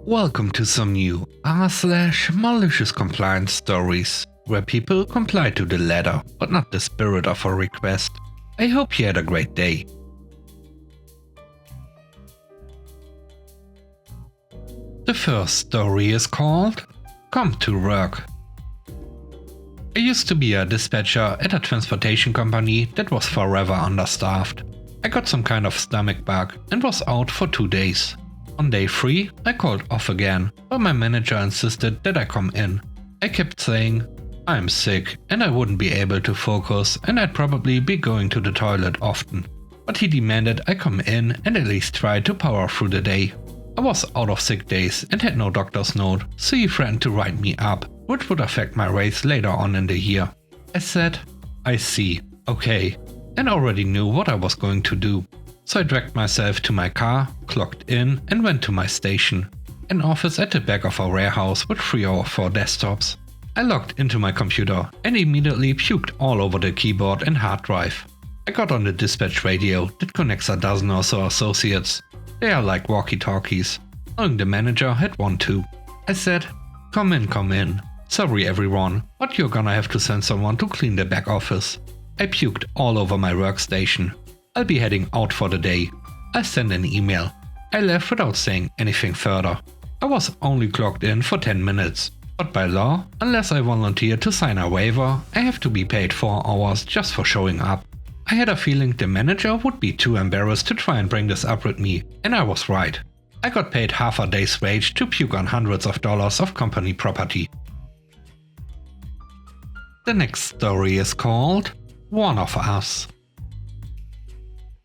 Welcome to some new r/malicious compliance stories, where people comply to the letter, but not the spirit of a request. I hope you had a great day. The first story is called Come to Work. I used to be a dispatcher at a transportation company that was forever understaffed. I got some kind of stomach bug and was out for 2 days. On day 3, I called off again, but my manager insisted that I come in. I kept saying, I'm sick and I wouldn't be able to focus and I'd probably be going to the toilet often. But he demanded I come in and at least try to power through the day. I was out of sick days and had no doctor's note, so he threatened to write me up, which would affect my raise later on in the year. I said, I see, okay, and already knew what I was going to do. So I dragged myself to my car, clocked in and went to my station, an office at the back of a warehouse with 3 or 4 desktops. I logged into my computer and immediately puked all over the keyboard and hard drive. I got on the dispatch radio that connects a dozen or so associates. They are like walkie-talkies. Knowing the manager had one too. I said, come in. Sorry everyone, but you're gonna have to send someone to clean the back office. I puked all over my workstation. I'll be heading out for the day. I sent an email. I left without saying anything further. I was only clocked in for 10 minutes. But by law, unless I volunteer to sign a waiver, I have to be paid 4 hours just for showing up. I had a feeling the manager would be too embarrassed to try and bring this up with me, and I was right. I got paid half a day's wage to puke on hundreds of dollars of company property. The next story is called One of Us.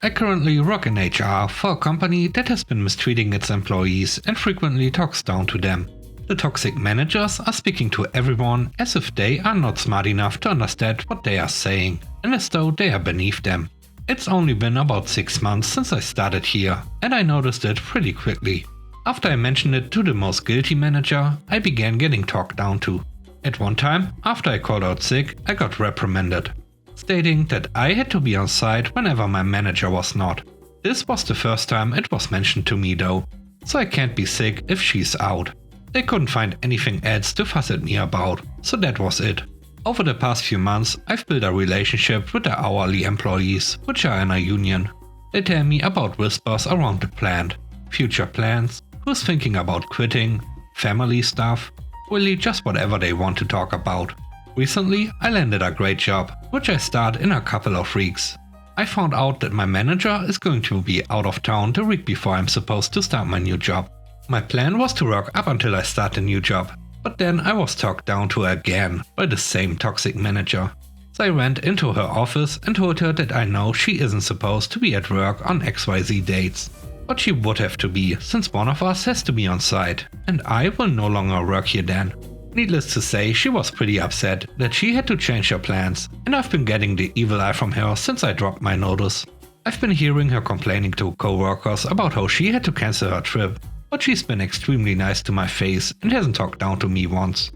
I currently work in HR for a company that has been mistreating its employees and frequently talks down to them. The toxic managers are speaking to everyone as if they are not smart enough to understand what they are saying, and as though they are beneath them. It's only been about 6 months since I started here, and I noticed it pretty quickly. After I mentioned it to the most guilty manager, I began getting talked down to. At one time, after I called out sick, I got reprimanded, stating that I had to be on site whenever my manager was not. This was the first time it was mentioned to me though, so I can't be sick if she's out. They couldn't find anything else to fuss at me about, so that was it. Over the past few months, I've built a relationship with the hourly employees, which are in a union. They tell me about whispers around the plant, future plans, who's thinking about quitting, family stuff, really just whatever they want to talk about. Recently, I landed a great job, which I start in a couple of weeks. I found out that my manager is going to be out of town the week before I'm supposed to start my new job. My plan was to work up until I start the new job, but then I was talked down to again by the same toxic manager. So I went into her office and told her that I know she isn't supposed to be at work on XYZ dates. But she would have to be, since one of us has to be on site, and I will no longer work here then. Needless to say, she was pretty upset that she had to change her plans, and I've been getting the evil eye from her since I dropped my notice. I've been hearing her complaining to co-workers about how she had to cancel her trip, but she's been extremely nice to my face and hasn't talked down to me once.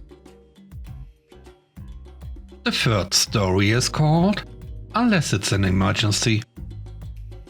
The third story is called Unless It's an Emergency.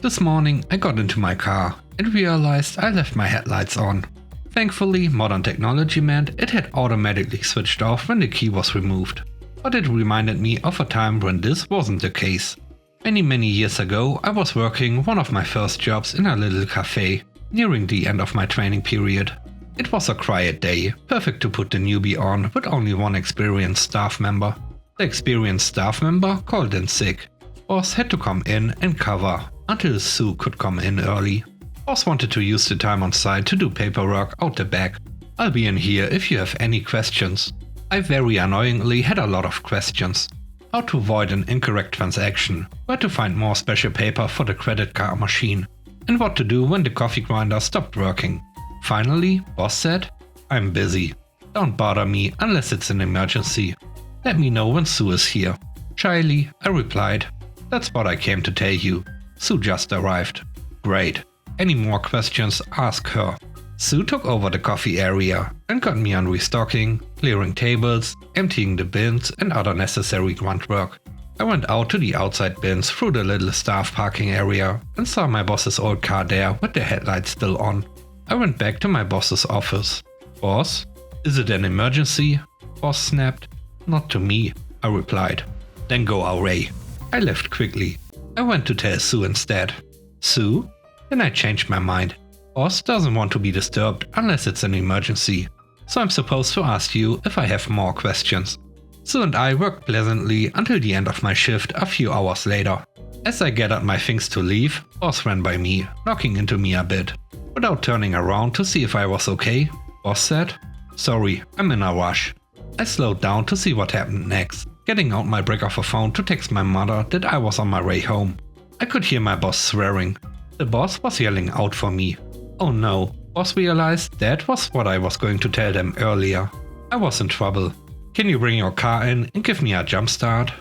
This morning I got into my car and realized I left my headlights on. Thankfully, modern technology meant it had automatically switched off when the key was removed. But it reminded me of a time when this wasn't the case. Many years ago, I was working one of my first jobs in a little cafe, nearing the end of my training period. It was a quiet day, perfect to put the newbie on with only one experienced staff member. The experienced staff member called in sick. Boss had to come in and cover until Sue could come in early. Boss wanted to use the time on site to do paperwork out the back. I'll be in here if you have any questions. I very annoyingly had a lot of questions. How to avoid an incorrect transaction, where to find more special paper for the credit card machine, and what to do when the coffee grinder stopped working. Finally, boss said, I'm busy. Don't bother me unless it's an emergency. Let me know when Sue is here. Shyly, I replied, that's what I came to tell you. Sue just arrived. Great. Any more questions, ask her. Sue took over the coffee area and got me on restocking, clearing tables, emptying the bins and other necessary grunt work. I went out to the outside bins through the little staff parking area and saw my boss's old car there with the headlights still on. I went back to my boss's office. "Boss, is it an emergency?" Boss snapped. "Not to me," I replied. "Then go away." I left quickly. I went to tell Sue instead. "Sue?" Then I changed my mind. Boss doesn't want to be disturbed unless it's an emergency. So I'm supposed to ask you if I have more questions. Sue and I worked pleasantly until the end of my shift a few hours later. As I gathered my things to leave, Boss ran by me, knocking into me a bit. Without turning around to see if I was okay, Boss said, "Sorry, I'm in a rush." I slowed down to see what happened next, getting out my brick of a phone to text my mother that I was on my way home. I could hear my boss swearing. The boss was yelling out for me. Oh no, Boss realized that was what I was going to tell them earlier. I was in trouble. "Can you bring your car in and give me a jump start?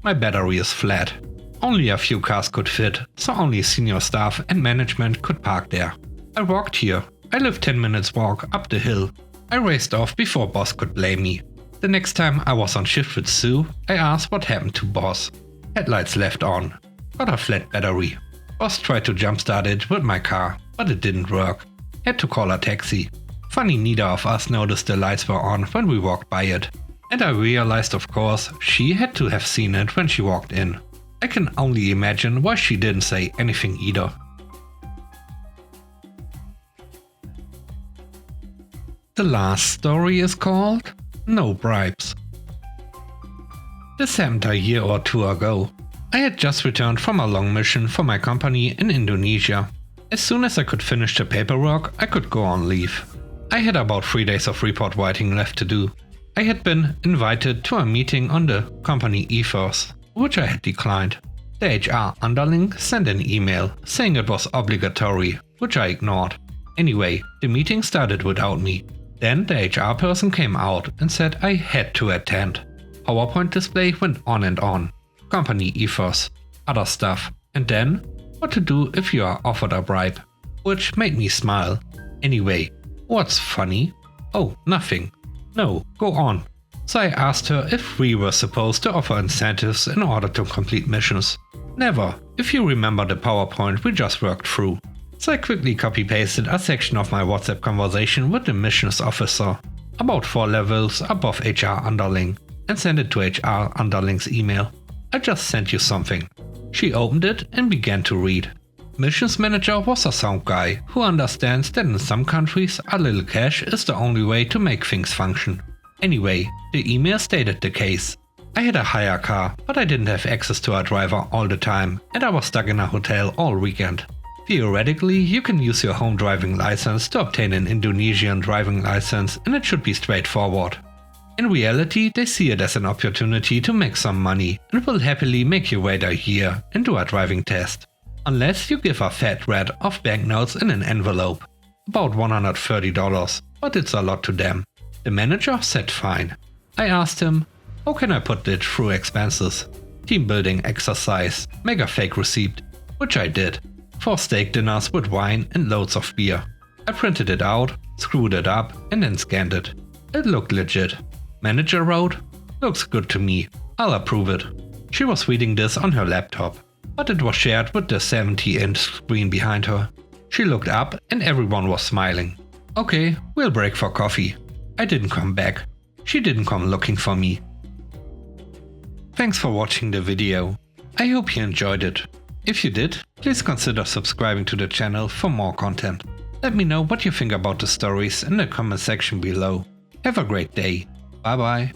My battery is flat." Only a few cars could fit, so only senior staff and management could park there. I walked here. I live 10 minutes walk up the hill. I raced off before Boss could blame me. The next time I was on shift with Sue, I asked what happened to Boss. Headlights left on. Got a flat battery. Boss tried to jumpstart it with my car, but it didn't work. Had to call a taxi. Funny neither of us noticed the lights were on when we walked by it. And I realized of course she had to have seen it when she walked in. I can only imagine why she didn't say anything either. The last story is called No Bribes. This happened a year or two ago. I had just returned from a long mission for my company in Indonesia. As soon as I could finish the paperwork, I could go on leave. I had about 3 days of report writing left to do. I had been invited to a meeting on the company ethos, which I had declined. The HR underling sent an email saying it was obligatory, which I ignored. Anyway, the meeting started without me. Then the HR person came out and said I had to attend. PowerPoint display went on and on. Company ethos, other stuff, and then what to do if you are offered a bribe, which made me smile. Anyway, what's funny? Oh, nothing. No, go on. So I asked her if we were supposed to offer incentives in order to complete missions. Never, if you remember the PowerPoint we just worked through. So I quickly copy-pasted a section of my WhatsApp conversation with the missions officer, about 4 levels above HR underling, and sent it to HR underling's email. I just sent you something. She opened it and began to read. Missions manager was a sound guy who understands that in some countries a little cash is the only way to make things function. Anyway, the email stated the case. I had a hire car, but I didn't have access to a driver all the time, and I was stuck in a hotel all weekend. Theoretically, you can use your home driving license to obtain an Indonesian driving license, and it should be straightforward. In reality, they see it as an opportunity to make some money and will happily make you wait a year and do a driving test. Unless you give a fat rat of banknotes in an envelope. About $130, but it's a lot to them. The manager said fine. I asked him, how can I put it through expenses? Team building exercise, make a fake receipt, which I did. 4 steak dinners with wine and loads of beer. I printed it out, screwed it up and then scanned it. It looked legit. Manager wrote, "Looks good to me, I'll approve it." She was reading this on her laptop, but it was shared with the 70-inch screen behind her. She looked up and everyone was smiling. Okay, we'll break for coffee. I didn't come back. She didn't come looking for me. Thanks for watching the video. I hope you enjoyed it. If you did, please consider subscribing to the channel for more content. Let me know what you think about the stories in the comment section below. Have a great day. Bye bye.